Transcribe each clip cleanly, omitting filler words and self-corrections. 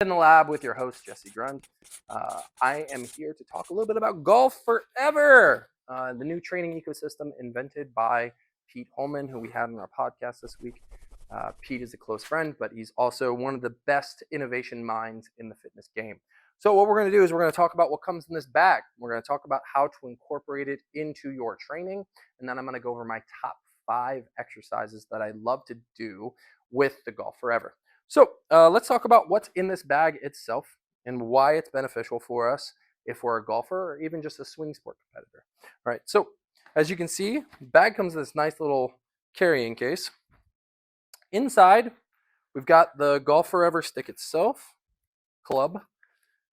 In the lab with your host, Jesse Grund. I am here to talk a little bit about Golf Forever, the new training ecosystem invented by Pete Holman, who we had on our podcast this week. Pete is a close friend, but he's also one of the best innovation minds in the fitness game. So what we're going to do is we're going to talk about what comes in this bag. We're going to talk about how to incorporate it into your training, and then I'm going to go over my top 5 exercises that I love to do with the Golf Forever. So let's talk about what's in this bag itself and why it's beneficial for us if we're a golfer or even just a swing sport competitor. All right, so as you can see, the bag comes in this nice little carrying case. Inside, we've got the Golf Forever stick itself, club.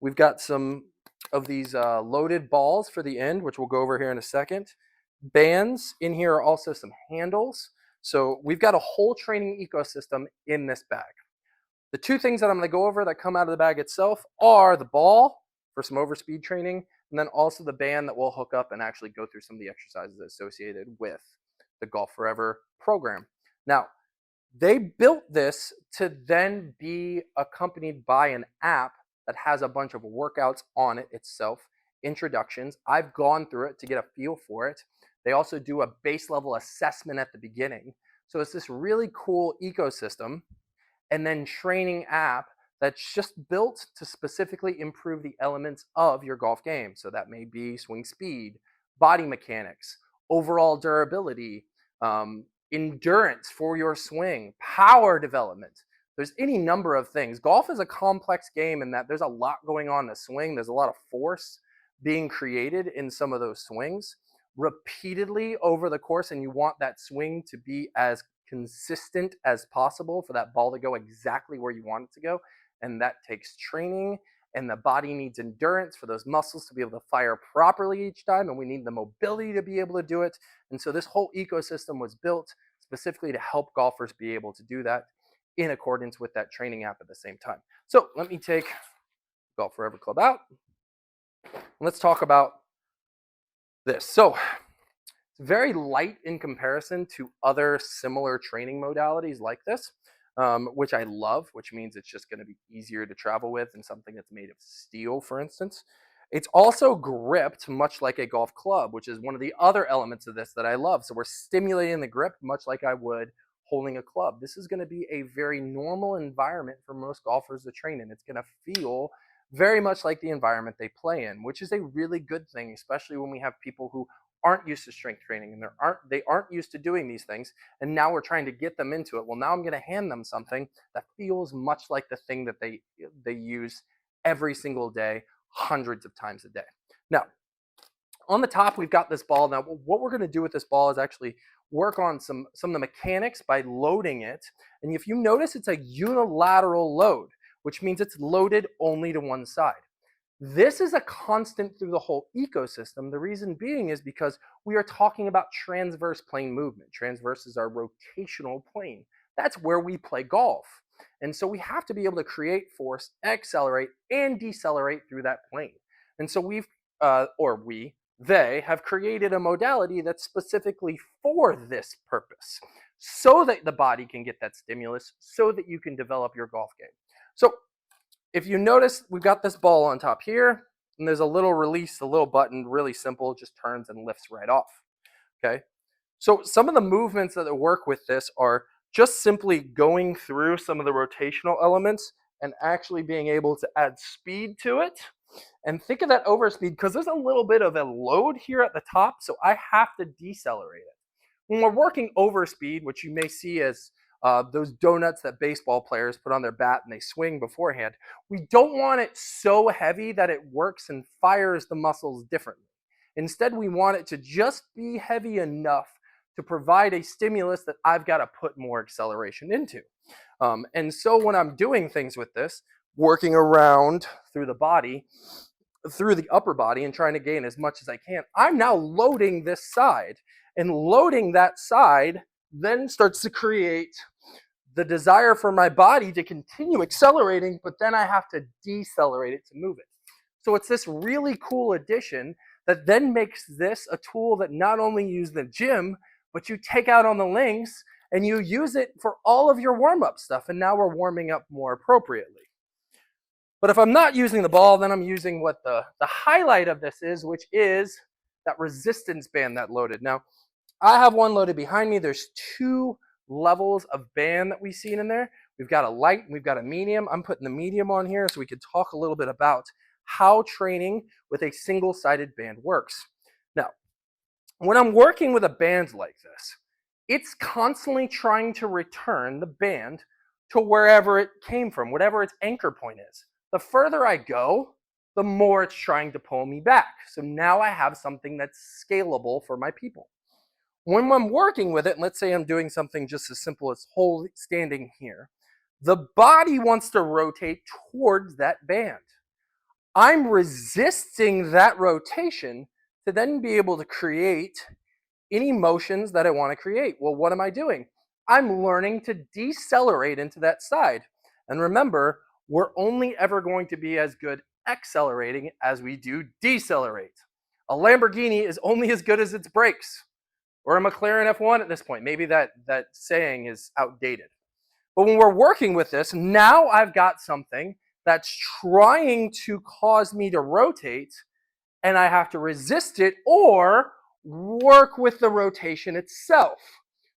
We've got some of these loaded balls for the end, which we'll go over here in a second. Bands. In here are also some handles. So we've got a whole training ecosystem in this bag. The 2 things that I'm going to go over that come out of the bag itself are the ball for some overspeed training, and then also the band that we'll hook up and actually go through some of the exercises associated with the Golf Forever program. Now, they built this to then be accompanied by an app that has a bunch of workouts on it itself, introductions. I've gone through it to get a feel for it. They also do a base level assessment at the beginning. So it's this really cool ecosystem and then training app that's just built to specifically improve the elements of your golf game. So that may be swing speed, body mechanics, overall durability, endurance for your swing, power development. There's any number of things. Golf is a complex game in that there's a lot going on in the swing. There's a lot of force being created in some of those swings repeatedly over the course, and you want that swing to be as consistent as possible for that ball to go exactly where you want it to go. And that takes training, and the body needs endurance for those muscles to be able to fire properly each time, and we need the mobility to be able to do it. And so this whole ecosystem was built specifically to help golfers be able to do that in accordance with that training app at the same time. So let me take Golf Forever Club out. Let's talk about this. So it's very light in comparison to other similar training modalities like this, which I love, which means it's just going to be easier to travel with than something that's made of steel, for instance. It's also gripped much like a golf club, which is one of the other elements of this that I love. So we're stimulating the grip much like I would holding a club. This is going to be a very normal environment for most golfers to train in. It's going to feel very much like the environment they play in, which is a really good thing, especially when we have people who aren't used to strength training and they aren't used to doing these things, and now we're trying to get them into it. Well, now I'm going to hand them something that feels much like the thing that they use every single day, hundreds of times a day. Now, on the top, we've got this ball. Now, what we're going to do with this ball is actually work on some of the mechanics by loading it. And if you notice, it's a unilateral load, which means it's loaded only to one side. This is a constant through the whole ecosystem. The reason being is because we are talking about transverse plane movement. Transverse is our rotational plane. That's where we play golf. And so we have to be able to create force, accelerate, and decelerate through that plane. And so they have created a modality that's specifically for this purpose, so that the body can get that stimulus, so that you can develop your golf game. So if you notice, we've got this ball on top here, and there's a little release, a little button, really simple, just turns and lifts right off, okay? So some of the movements that work with this are just simply going through some of the rotational elements and actually being able to add speed to it. And think of that overspeed, because there's a little bit of a load here at the top, so I have to decelerate it. When we're working overspeed, which you may see as those donuts that baseball players put on their bat and they swing beforehand, we don't want it so heavy that it works and fires the muscles differently. Instead, we want it to just be heavy enough to provide a stimulus that I've got to put more acceleration into. And so when I'm doing things with this, working around through the body, through the upper body and trying to gain as much as I can, I'm now loading this side, and loading that side then starts to create the desire for my body to continue accelerating, but then I have to decelerate it to move it. So it's this really cool addition that then makes this a tool that not only you use in the gym, but you take out on the links and you use it for all of your warm-up stuff. And now we're warming up more appropriately. But if I'm not using the ball, then I'm using what the highlight of this is, which is that resistance band that loaded. Now, I have one loaded behind me. There's 2 levels of band that we've seen in there. We've got a light and we've got a medium. I'm putting the medium on here so we could talk a little bit about how training with a single-sided band works. Now, when I'm working with a band like this, it's constantly trying to return the band to wherever it came from, whatever its anchor point is. The further I go, the more it's trying to pull me back. So now I have something that's scalable for my people. When I'm working with it, and let's say I'm doing something just as simple as standing here, the body wants to rotate towards that band. I'm resisting that rotation to then be able to create any motions that I want to create. Well, what am I doing? I'm learning to decelerate into that side. And remember, we're only ever going to be as good accelerating as we do decelerate. A Lamborghini is only as good as its brakes, or a McLaren F1 at this point. Maybe that saying is outdated. But when we're working with this, now I've got something that's trying to cause me to rotate, and I have to resist it or work with the rotation itself.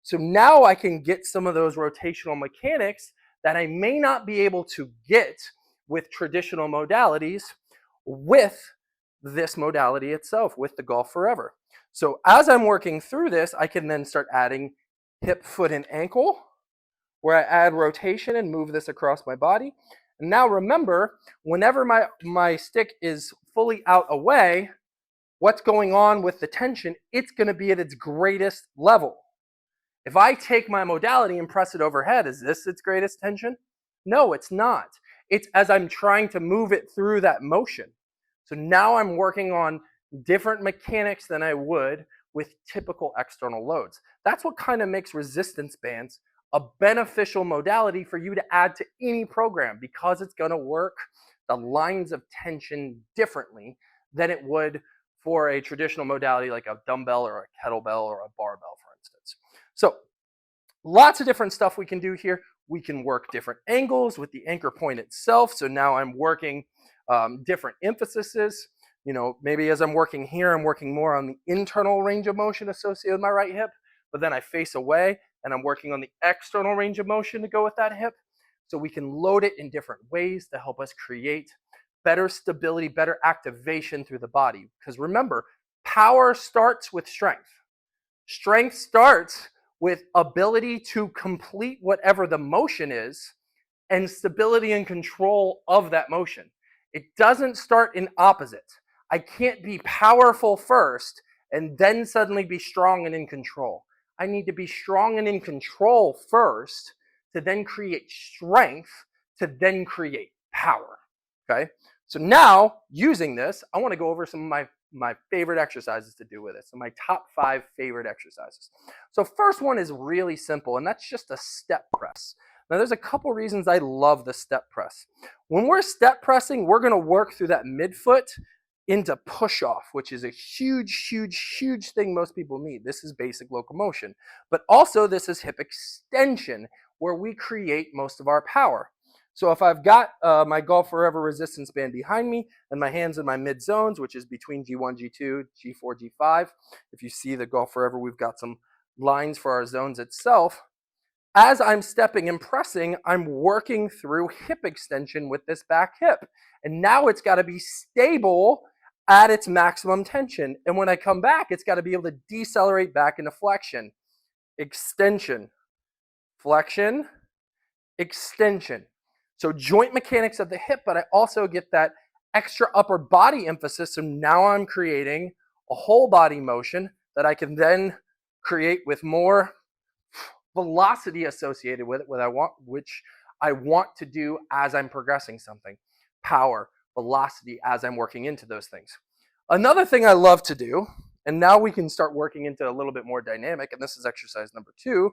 So now I can get some of those rotational mechanics that I may not be able to get with traditional modalities with this modality itself, with the Golf Forever. So as I'm working through this, I can then start adding hip, foot, and ankle, where I add rotation and move this across my body. And now remember, whenever my stick is fully out away, what's going on with the tension? It's going to be at its greatest level. If I take my modality and press it overhead, is this its greatest tension? No, it's not. It's as I'm trying to move it through that motion. So now I'm working on different mechanics than I would with typical external loads. That's what kind of makes resistance bands a beneficial modality for you to add to any program, because it's going to work the lines of tension differently than it would for a traditional modality like a dumbbell or a kettlebell or a barbell, for instance. So lots of different stuff we can do here. We can work different angles with the anchor point itself. So now I'm working different emphases. You know, maybe as I'm working here, I'm working more on the internal range of motion associated with my right hip, but then I face away and I'm working on the external range of motion to go with that hip. So we can load it in different ways to help us create better stability, better activation through the body. Because remember, power starts with strength. Strength starts with ability to complete whatever the motion is and stability and control of that motion. It doesn't start in opposite. I can't be powerful first and then suddenly be strong and in control. I need to be strong and in control first to then create strength to then create power. Okay? So now, using this, I want to go over some of my favorite exercises to do with it. So my top 5 favorite exercises. So first one is really simple, and that's just a step press. Now there's a couple reasons I love the step press. When we're step pressing, we're going to work through that midfoot into push off, which is a huge, huge, huge thing most people need. This is basic locomotion. But also this is hip extension, where we create most of our power. So if I've got my Golf Forever resistance band behind me and my hands in my mid zones, which is between G1, G2, G4, G5. If you see the Golf Forever, we've got some lines for our zones itself. As I'm stepping and pressing, I'm working through hip extension with this back hip. And now it's got to be stable at its maximum tension. And when I come back, it's got to be able to decelerate back into flexion, extension, flexion, extension. So joint mechanics of the hip, but I also get that extra upper body emphasis. So now I'm creating a whole body motion that I can then create with more velocity associated with it, which I want to do as I'm progressing something. Power, velocity as I'm working into those things. Another thing I love to do, and now we can start working into a little bit more dynamic, and this is exercise number 2,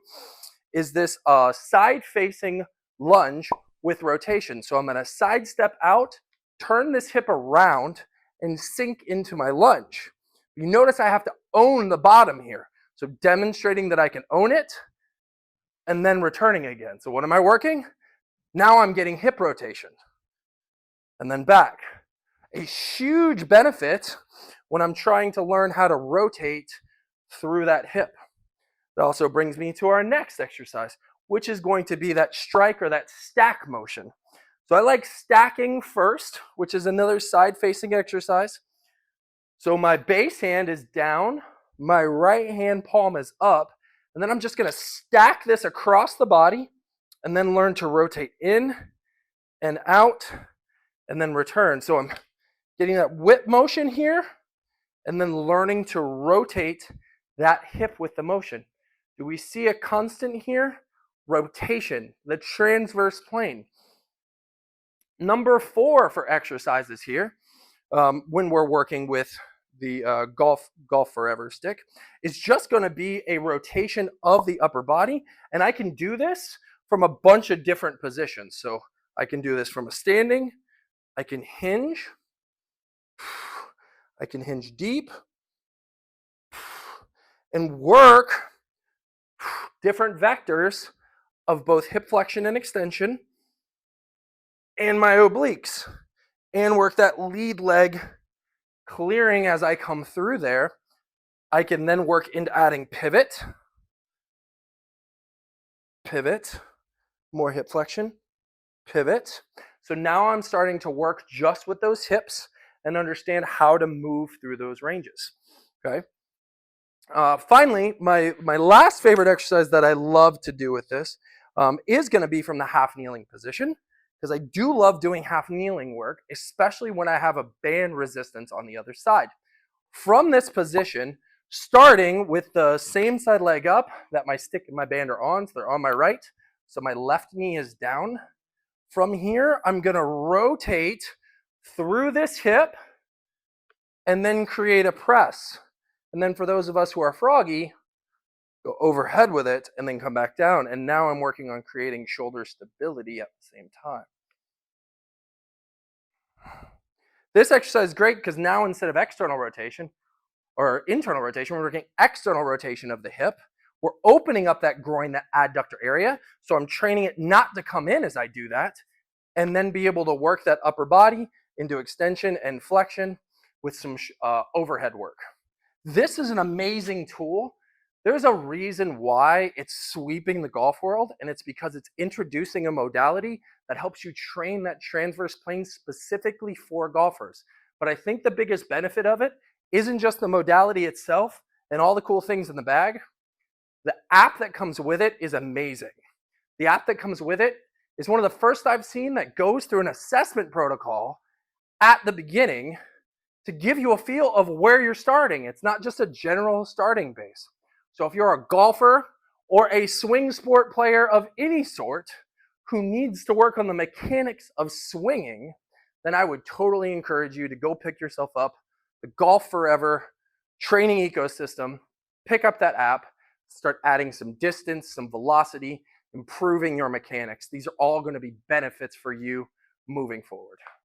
is this side-facing lunge with rotation. So I'm going to side step out, turn this hip around, and sink into my lunge. You notice I have to own the bottom here. So demonstrating that I can own it, and then returning again. So what am I working? Now I'm getting hip rotation. and then back. A huge benefit when I'm trying to learn how to rotate through that hip. That also brings me to our next exercise, which is going to be that strike or that stack motion. So I like stacking first, which is another side-facing exercise. So my base hand is down, my right hand palm is up, and then I'm just going to stack this across the body and then learn to rotate in and out and then return. So I'm getting that whip motion here and then learning to rotate that hip with the motion. Do we see a constant here? Rotation, the transverse plane. Number 4 for exercises here, when we're working with the Golf Forever stick, is just going to be a rotation of the upper body, and I can do this from a bunch of different positions. So I can do this from a standing, I can hinge deep, and work different vectors of both hip flexion and extension and my obliques, and work that lead leg clearing as I come through there. I can then work into adding pivot, more hip flexion, pivot. So now I'm starting to work just with those hips and understand how to move through those ranges. Okay. Finally, my last favorite exercise that I love to do with this is going to be from the half kneeling position, because I do love doing half kneeling work, especially when I have a band resistance on the other side. From this position, starting with the same side leg up that my stick and my band are on, so they're on my right, so my left knee is down. From here, I'm going to rotate through this hip and then create a press. And then for those of us who are froggy, go overhead with it and then come back down. And now I'm working on creating shoulder stability at the same time. This exercise is great because now instead of external rotation or internal rotation, we're working external rotation of the hip. We're opening up that groin, that adductor area. So I'm training it not to come in as I do that, and then be able to work that upper body into extension and flexion with some overhead work. This is an amazing tool. There's a reason why it's sweeping the golf world, and it's because it's introducing a modality that helps you train that transverse plane specifically for golfers. But I think the biggest benefit of it isn't just the modality itself and all the cool things in the bag. The app that comes with it is amazing. The app that comes with it is one of the first I've seen that goes through an assessment protocol at the beginning to give you a feel of where you're starting. It's not just a general starting base. So if you're a golfer or a swing sport player of any sort who needs to work on the mechanics of swinging, then I would totally encourage you to go pick yourself up the Golf Forever training ecosystem, pick up that app, start adding some distance, some velocity, improving your mechanics. These are all going to be benefits for you moving forward.